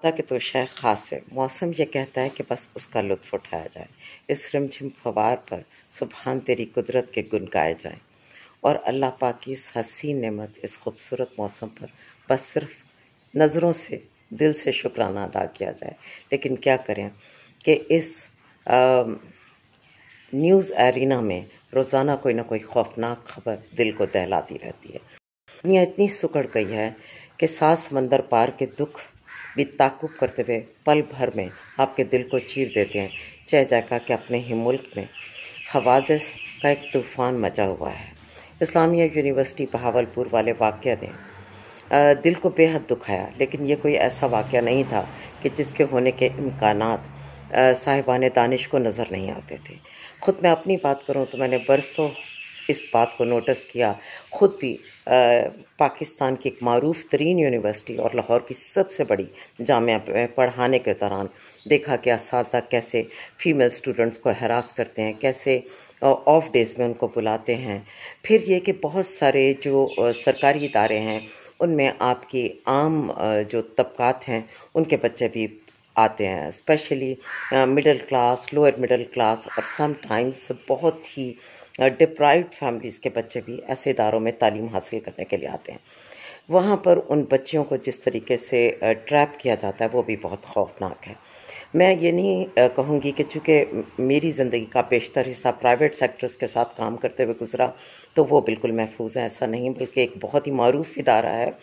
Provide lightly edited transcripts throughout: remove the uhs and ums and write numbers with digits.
रब्ता के तो शय ख़ास है, मौसम ये कहता है कि बस उसका लुत्फ़ उठाया जाए। इस रिमझिम फव्वार पर सुबहान तेरी कुदरत के गुण गाए जाएँ और अल्लाह पाक की इस हसीन नेमत, इस खूबसूरत मौसम पर बस सिर्फ़ नज़रों से, दिल से शुक्राना अदा किया जाए। लेकिन क्या करें कि इस न्यूज़ एरिना में रोज़ाना कोई ना कोई खौफनाक खबर दिल को दहलाती रहती है। दुनिया इतनी सिकुड़ गई है कि 7 समंदर पार के दुख भी ताक़ुब करते हुए पल भर में आपके दिल को चीर देते हैं। चाहे जैका कि अपने ही मुल्क में हवादिस का एक तूफ़ान मचा हुआ है। इस्लामिया यूनिवर्सिटी बहावलपुर वाले वाक़या ने दिल को बेहद दुखाया, लेकिन ये कोई ऐसा वाक़या नहीं था कि जिसके होने के इम्कानात साहिबान दानिश को नज़र नहीं आते थे। ख़ुद मैं अपनी बात करूँ तो मैंने बरसों इस बात को नोटिस किया। ख़ुद भी पाकिस्तान की एक मारूफ़ तरीन यूनिवर्सिटी और लाहौर की सबसे बड़ी जामिया में पढ़ाने के दौरान देखा कि असातिज़ा कैसे फ़ीमेल स्टूडेंट्स को हरास करते हैं, कैसे ऑफ डेज़ में उनको बुलाते हैं। फिर ये कि बहुत सारे जो सरकारी इदारे हैं उनमें आपकी आम जो तबक़ात हैं उनके बच्चे भी आते हैं, specially middle class, lower middle class और समटाइम्स बहुत ही डिप्राइव्ड फैमिलीज़ के बच्चे भी ऐसे इदारों में तालीम हासिल करने के लिए आते हैं। वहाँ पर उन बच्चियों को जिस तरीके से ट्रैप किया जाता है वो भी बहुत खौफनाक है। मैं ये नहीं कहूँगी कि चूँकि मेरी ज़िंदगी का बेशतर हिस्सा प्राइवेट सेक्टर्स के साथ काम करते हुए गुज़रा तो वो बिल्कुल महफूज़ है, ऐसा नहीं, बल्कि एक बहुत ही मारूफ़ इदारा है।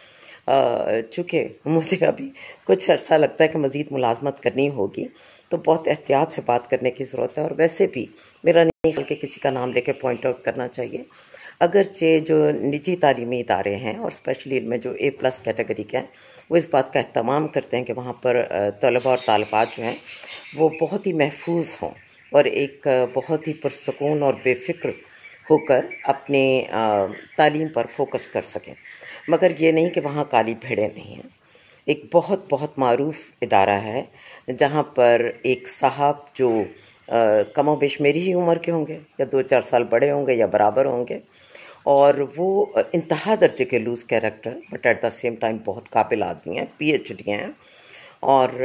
चूँकि मुझे अभी कुछ अर्सा लगता है कि मज़ीद मुलाज़मत करनी होगी, तो बहुत एहतियात से बात करने की ज़रूरत है। और वैसे भी मेरा नहीं ख्याल कि किसी का नाम लेके पॉइंट आउट करना चाहिए। अगरचे जो निजी तालीमी इदारे हैं और स्पेशली इनमें जो A+ कैटेगरी के हैं, वो इस बात का एहतमाम करते हैं कि वहाँ पर तलबा और तालिबात जो हैं वो बहुत ही महफूज हों और एक बहुत ही पुरसकून और बेफ़िक्र होकर अपने तालीम पर फोकस कर सकें। मगर ये नहीं कि वहाँ काली भेड़ें नहीं हैं। एक बहुत बहुत मारूफ़ इदारा है जहाँ पर एक साहब जो कमोबेश मेरी ही उम्र के होंगे या 2-4 साल बड़े होंगे या बराबर होंगे, और वो इंतहा दर्जे के loose character but at the same time बहुत काबिल आदमी हैं, PhD हैं और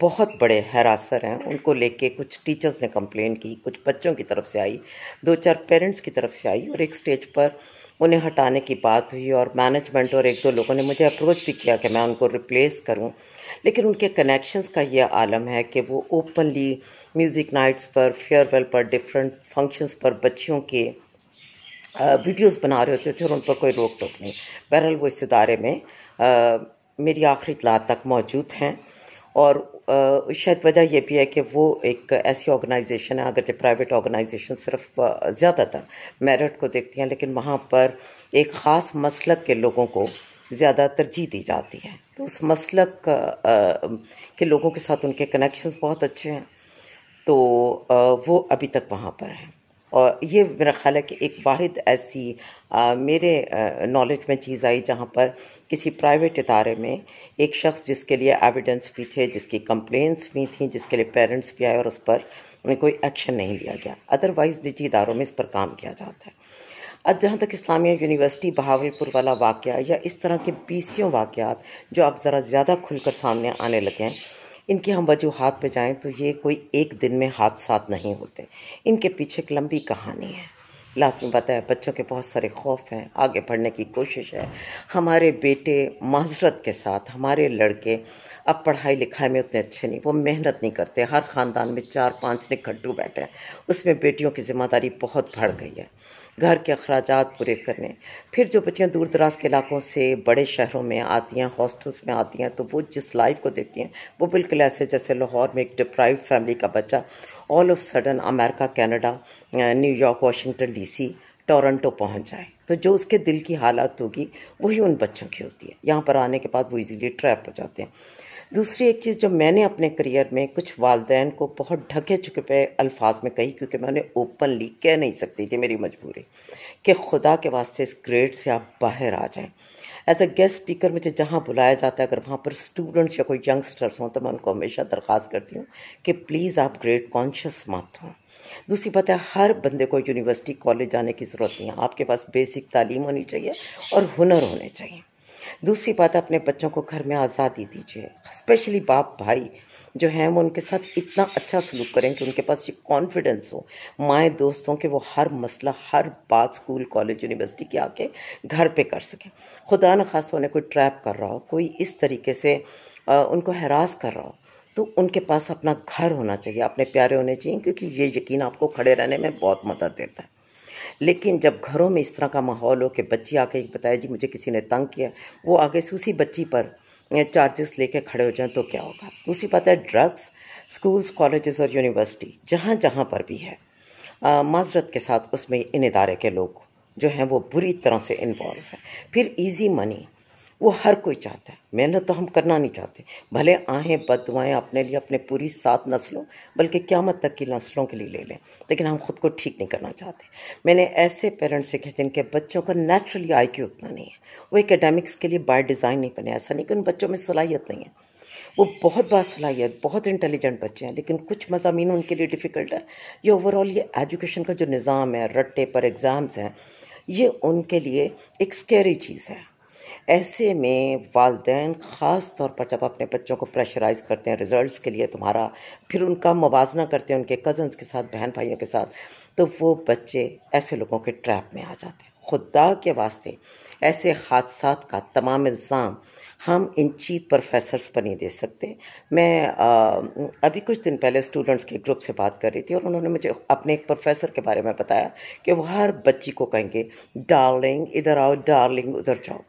बहुत बड़े हैरासर हैं। उनको लेके कुछ टीचर्स ने कंप्लेंट की, कुछ बच्चों की तरफ से आई, 2-4 पेरेंट्स की तरफ से आई और एक स्टेज पर उन्हें हटाने की बात हुई और मैनेजमेंट और 1-2 लोगों ने मुझे अप्रोच भी किया कि मैं उनको रिप्लेस करूं। लेकिन उनके कनेक्शंस का ये आलम है कि वो ओपनली म्यूज़िक नाइट्स पर, फेयरवेल पर, डिफरेंट फंक्शंस पर बच्चियों के वीडियोस बना रहे होते थे और उन पर कोई रोक टोक नहीं। बहरहाल वो इस इदारे में मेरी आखिरी इत्तला तक मौजूद हैं और शायद वजह यह भी है कि वो एक ऐसी ऑर्गेनाइजेशन है, अगर जो प्राइवेट ऑर्गेनाइजेशन सिर्फ ज़्यादातर मेरिट को देखती हैं, लेकिन वहाँ पर एक ख़ास मसलक के लोगों को ज़्यादा तरजीह दी जाती है। तो उस मसलक के लोगों के साथ उनके कनेक्शंस बहुत अच्छे हैं, तो वो अभी तक वहाँ पर हैं। और ये मेरा ख़्याल है कि एक वाहिद ऐसी मेरे नॉलेज में चीज़ आई जहाँ पर किसी प्राइवेट इदारे में एक शख्स जिसके लिए एविडेंस भी थे, जिसकी कंप्लेंट्स भी थी, जिसके लिए पेरेंट्स भी आए और उस पर कोई एक्शन नहीं लिया गया। अदरवाइज़ निजी इदारों में इस पर काम किया जाता है। अब जहाँ तक इस्लामिया यूनिवर्सिटी बहावलपुर वाला वाक़या या इस तरह के 20 वाक़यात जो अब ज़रा ज़्यादा खुलकर सामने आने लगे हैं, इनकी हम वजूहात पे जाएं तो ये कोई एक दिन में हादसात नहीं होते। इनके पीछे एक लंबी कहानी है। लाज़मी बात है, बच्चों के बहुत सारे खौफ हैं, आगे बढ़ने की कोशिश है। हमारे बेटे माज़रत के साथ, हमारे लड़के अब पढ़ाई लिखाई में उतने अच्छे नहीं, वो मेहनत नहीं करते। हर ख़ानदान में 4-5 निखट्टू बैठे हैं, उसमें बेटियों की ज़िम्मेदारी बहुत बढ़ गई है, घर के अखराजात पूरे करने। फिर जो बच्चियाँ दूर दराज के इलाकों से बड़े शहरों में आती हैं, हॉस्टल्स में आती हैं, तो वो जिस लाइफ को देखती हैं वो बिल्कुल ऐसे जैसे लाहौर में एक डिप्राइव्ड फैमिली का बच्चा all of sudden America, Canada, New York, Washington DC, Toronto पहुंच जाए। तो जो उसके दिल की हालत होगी वही उन बच्चों की होती है। यहाँ पर आने के बाद वो इजीली ट्रैप हो जाते हैं। दूसरी एक चीज़ जो मैंने अपने करियर में कुछ वालिदैन को बहुत ढके चुके पे अल्फाज में कही, क्योंकि मैंने ओपनली कह नहीं सकती थी, मेरी मजबूरी, कि खुदा के वास्ते इस ग्रेड से आप बाहर आ जाएं। एज अ गेस्ट स्पीकर मुझे जहाँ बुलाया जाता है, अगर वहाँ पर स्टूडेंट्स या कोई यंगस्टर्स हों तो मैं उनको हमेशा दरख्वास्त करती हूँ कि प्लीज़ आप ग्रेड कॉन्शियस मत हों। दूसरी बात है, हर बंदे को यूनिवर्सिटी कॉलेज जाने की ज़रूरत नहीं है। आपके पास बेसिक तालीम होनी चाहिए और हुनर होने चाहिए। दूसरी बात, अपने बच्चों को घर में आज़ादी दीजिए, स्पेशली बाप भाई जो हैं वो उनके साथ इतना अच्छा सलूक करें कि उनके पास ये कॉन्फिडेंस हो, माएँ दोस्तों के वो हर मसला, हर बात स्कूल कॉलेज यूनिवर्सिटी की आके घर पे कर सकें। खुदा न खास्ता उन्हें कोई ट्रैप कर रहा हो, कोई इस तरीके से उनको हैरास कर रहा हो, तो उनके पास अपना घर होना चाहिए, अपने प्यारे होने चाहिए, क्योंकि ये यकीन आपको खड़े रहने में बहुत मदद देता है। लेकिन जब घरों में इस तरह का माहौल हो कि बच्ची आके बताए जी मुझे किसी ने तंग किया, वो आगे से उसी बच्ची पर चार्जेस लेके खड़े हो जाएं तो क्या होगा। दूसरी बात है ड्रग्स, स्कूल्स कॉलेजेस और यूनिवर्सिटी जहाँ जहाँ पर भी है, माजरत के साथ उसमें इन इदारे के लोग जो हैं वो बुरी तरह से इन्वॉल्व हैं। फिर इजी मनी वो हर कोई चाहता है, मेहनत तो हम करना नहीं चाहते, भले आहें बददुआएं अपने लिए, अपने पूरी 7 नस्लों बल्कि क़यामत तक की नस्लों के लिए ले लें, लेकिन हम खुद को ठीक नहीं करना चाहते। मैंने ऐसे पेरेंट्स देखे जिनके बच्चों का नेचुरली IQ उतना नहीं है, वो एकेडमिक्स के लिए बाय डिज़ाइन नहीं बने। ऐसा नहीं कि उन बच्चों में सलाहियत नहीं है, वो बहुत बासलाहियत, बहुत इंटेलिजेंट बच्चे हैं, लेकिन कुछ मज़ामीन उनके लिए डिफ़िकल्ट है। ये ओवरऑल ये एजुकेशन का जो निज़ाम है, रट्टे पर एग्ज़ाम्स हैं, ये उनके लिए एक स्कैरी चीज़ है। ऐसे में वालिदैन ख़ास तौर पर जब अपने बच्चों को प्रेशराइज़ करते हैं रिज़ल्ट्स के लिए तुम्हारा, फिर उनका मुवाज़ना करते हैं उनके कज़न्स के साथ, बहन भाइयों के साथ, तो वो बच्चे ऐसे लोगों के ट्रैप में आ जाते हैं। खुदा के वास्ते ऐसे हादसात का तमाम इल्ज़ाम हम इन चीफ प्रोफेसर्स पर नहीं दे सकते। मैं अभी कुछ दिन पहले स्टूडेंट्स के ग्रुप से बात कर रही थी और उन्होंने मुझे अपने एक प्रोफेसर के बारे में बताया कि वो हर बच्ची को कहेंगे डार्लिंग इधर आओ, डार्लिंग उधर जाओ।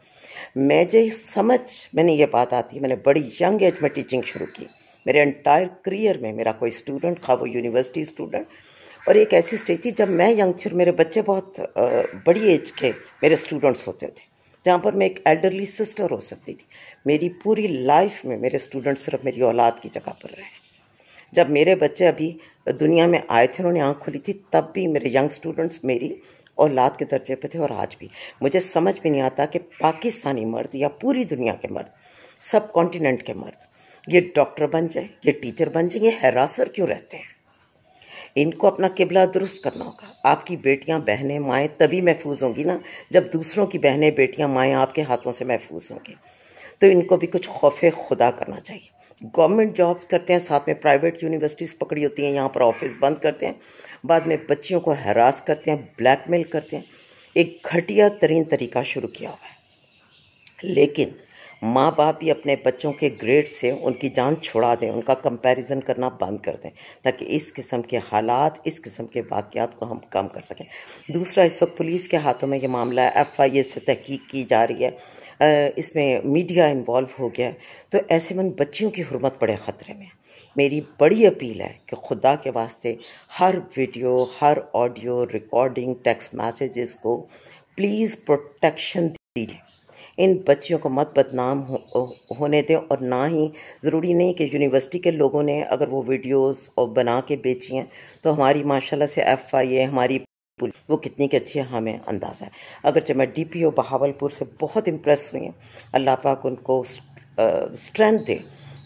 मैंने ये बात आती है, मैंने बड़ी यंग एज में टीचिंग शुरू की। मेरे एंटायर करियर में मेरा कोई स्टूडेंट, खा वो यूनिवर्सिटी स्टूडेंट, और एक ऐसी स्टेज थी जब मैं यंग थी और मेरे बच्चे बहुत बड़ी एज के मेरे स्टूडेंट्स होते थे, जहाँ पर मैं एक एल्डरली सिस्टर हो सकती थी। मेरी पूरी लाइफ में मेरे स्टूडेंट सिर्फ मेरी औलाद की जगह पर रहे। जब मेरे बच्चे अभी दुनिया में आए थे, उन्होंने आँख खुली थी, तब भी मेरे यंग स्टूडेंट्स मेरी औलाद के दर्जे पे थे। और आज भी मुझे समझ में नहीं आता कि पाकिस्तानी मर्द या पूरी दुनिया के मर्द, सब कॉन्टिनेंट के मर्द, ये डॉक्टर बन जाए, ये टीचर बन जाए, ये हैरासर क्यों रहते हैं। इनको अपना किबला दुरुस्त करना होगा। आपकी बेटियां, बहनें, माएँ तभी महफूज होंगी ना जब दूसरों की बहनें, बेटियां, माएँ आपके हाथों से महफूज होंगी। तो इनको भी कुछ खौफ खुदा करना चाहिए। गवर्नमेंट जॉब्स करते हैं, साथ में प्राइवेट यूनिवर्सिटीज़ पकड़ी होती हैं, यहाँ पर ऑफिस बंद करते हैं, बाद में बच्चियों को हरास करते हैं, ब्लैकमेल करते हैं। एक घटिया तरीन तरीका शुरू किया हुआ है। लेकिन माँ बाप भी अपने बच्चों के ग्रेड से उनकी जान छुड़ा दें, उनका कंपैरिजन करना बंद कर दें, ताकि इस किस्म के हालात, इस किस्म के वाक़यात को हम कम कर सकें। दूसरा, इस वक्त पुलिस के हाथों में ये मामला है, FIA से तहकीक की जा रही है, इसमें मीडिया इन्वॉल्व हो गया है, तो ऐसे में बच्चियों की हुर्मत बड़े ख़तरे में। मेरी बड़ी अपील है कि खुदा के वास्ते हर वीडियो, हर ऑडियो रिकॉर्डिंग, टेक्स्ट मैसेजेस को प्लीज़ प्रोटेक्शन दीजिए। इन बच्चियों को मत बदनाम होने दें, और ना ही ज़रूरी नहीं कि यूनिवर्सिटी के लोगों ने अगर वो वीडियोस और बना के बेची हैं तो हमारी माशाल्लाह से FIA, हमारी पुलिस वो कितनी की अच्छी है हमें अंदाज़ा है। अगरचे मैं DPO बहावलपुर से बहुत इम्प्रेस हुई हूँ। अल्लाह पाक उनको स्ट्रेंथ दे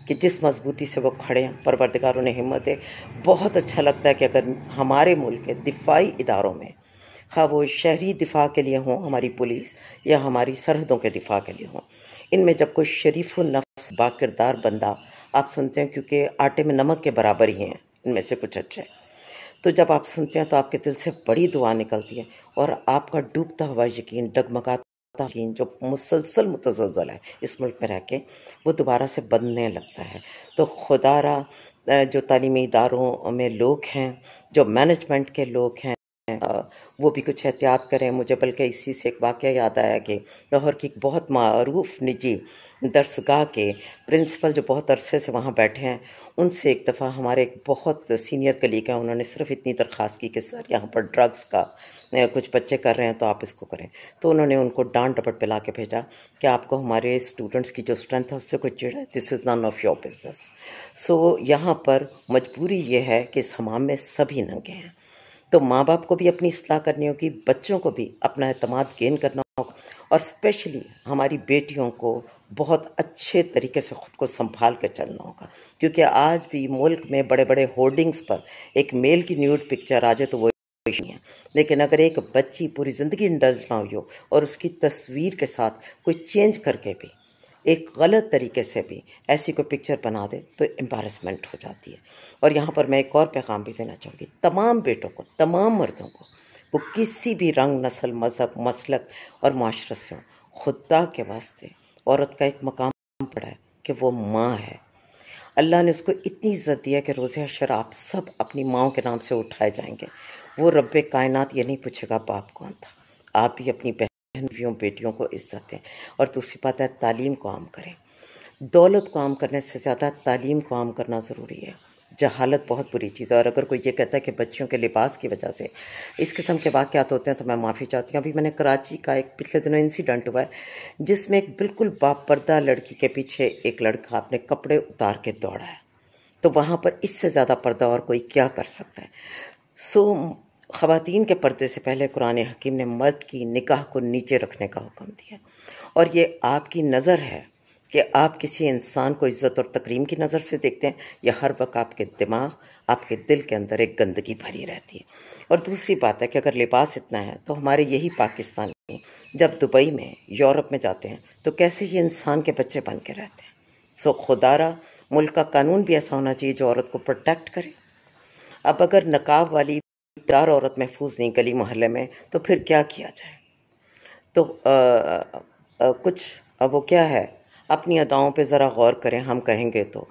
कि जिस मजबूती से वो खड़े हैं, परवरदिगार उन्हें हिम्मत दे। बहुत अच्छा लगता है कि अगर हमारे मुल्क के दिफाई इदारों में, खा वो शहरी दिफा के लिए हों हमारी पुलिस, या हमारी सरहदों के दिफा के लिए हों, इनमें जब कोई शरीफ नफ्स बाकिरदार बंदा आप सुनते हैं, क्योंकि आटे में नमक के बराबर ही हैं इनमें से कुछ अच्छे, तो जब आप सुनते हैं तो आपके दिल से बड़ी दुआ निकलती है, और आपका डूबता हुआ यकीन, डगमगाता यकीन जो मुसलसल मुतज़लज़ल है इस मुल्क में रह के, वो दोबारा से बनने लगता है। तो खुदारा जो तालीमी इदारों में लोग हैं, जो मैनेजमेंट के लोग हैं, वो भी कुछ एहतियात करें। मुझे बल्कि इसी से एक वाक़या याद आया कि लाहौर की एक बहुत मारूफ निजी दरसगाह के प्रिंसिपल जो बहुत अरसे से वहाँ बैठे हैं, उनसे एक दफ़ा हमारे एक बहुत सीनियर कलीग हैं, उन्होंने सिर्फ इतनी दरख्वास्त की कि सर यहाँ पर ड्रग्स का कुछ बच्चे कर रहे हैं तो आप इसको करें। तो उन्होंने उनको डांट डपट पिला के भेजा कि आपको हमारे स्टूडेंट्स की जो स्ट्रेंथ है उससे कोई चिढ़ है, this is none of your business. So यहाँ पर मजबूरी ये है कि इस हमाम में सभी नंगे हैं, तो माँ बाप को भी अपनी इस्लाह करनी होगी, बच्चों को भी अपना एतमाद गेन करना होगा, और स्पेशली हमारी बेटियों को बहुत अच्छे तरीके से ख़ुद को संभाल कर चलना होगा। क्योंकि आज भी मुल्क में बड़े बड़े होर्डिंग्स पर एक मेल की न्यूड पिक्चर आ जाए तो वो नहीं है, लेकिन अगर एक बच्ची पूरी ज़िंदगी इंडल्ज ना हुई हो और उसकी तस्वीर के साथ कोई चेंज करके भी, एक गलत तरीके से भी ऐसी कोई पिक्चर बना दे तो एम्बैरेसमेंट हो जाती है। और यहाँ पर मैं एक और पैगाम भी देना चाहूँगी तमाम बेटों को, तमाम मर्दों को, वो किसी भी रंग, नस्ल, मज़हब, मसलक और माशरत से हो, खुदा के वास्ते औरत का एक मकाम पड़ा है कि वो माँ है। अल्लाह ने उसको इतनी इज़्ज़त दी है कि रोज़े हशर आप सब अपनी माँओं के नाम से उठाए जाएंगे। वो रब्बे कायनात ये नहीं पूछेगा बाप कौन था। आप भी अपनी बहनों बेटियों को इज़्ज़त दें। और दूसरी बात है तालीम को आम करें। दौलत को आम करने से ज़्यादा तालीम को आम करना ज़रूरी है। जहालत बहुत बुरी चीज़ है। और अगर कोई ये कहता है कि बच्चियों के लिबास की वजह से इस किस्म के वाक़यात होते हैं तो मैं माफ़ी चाहती हूँ। अभी मैंने कराची का एक पिछले दिनों इंसिडेंट हुआ है जिसमें एक बिल्कुल बापर्दा लड़की के पीछे एक लड़का अपने कपड़े उतार के दौड़ा है। तो वहाँ पर इससे ज़्यादा पर्दा और कोई क्या कर सकता है। ख़वातीन के पर्दे से पहले कुरान हकीम ने मर्द की निकाह को नीचे रखने का हुक्म दिया। और ये आपकी नज़र है कि आप किसी इंसान को इज़्ज़त और तकरीम की नज़र से देखते हैं या हर वक्त आपके दिमाग, आपके दिल के अंदर एक गंदगी भरी रहती है। और दूसरी बात है कि अगर लिबास इतना है तो हमारे यही पाकिस्तानी जब दुबई में, यूरोप में जाते हैं तो कैसे ही इंसान के बच्चे बन के रहते हैं। सो खुदारा मुल्क का कानून भी ऐसा होना चाहिए जो औरत को प्रोटेक्ट करे। अब अगर नकाब वाली दार औरत महफूज नहीं गली मोहल्ले में तो फिर क्या किया जाए। तो कुछ अब वो क्या है, अपनी अदाओं पे ज़रा गौर करें। हम कहेंगे तो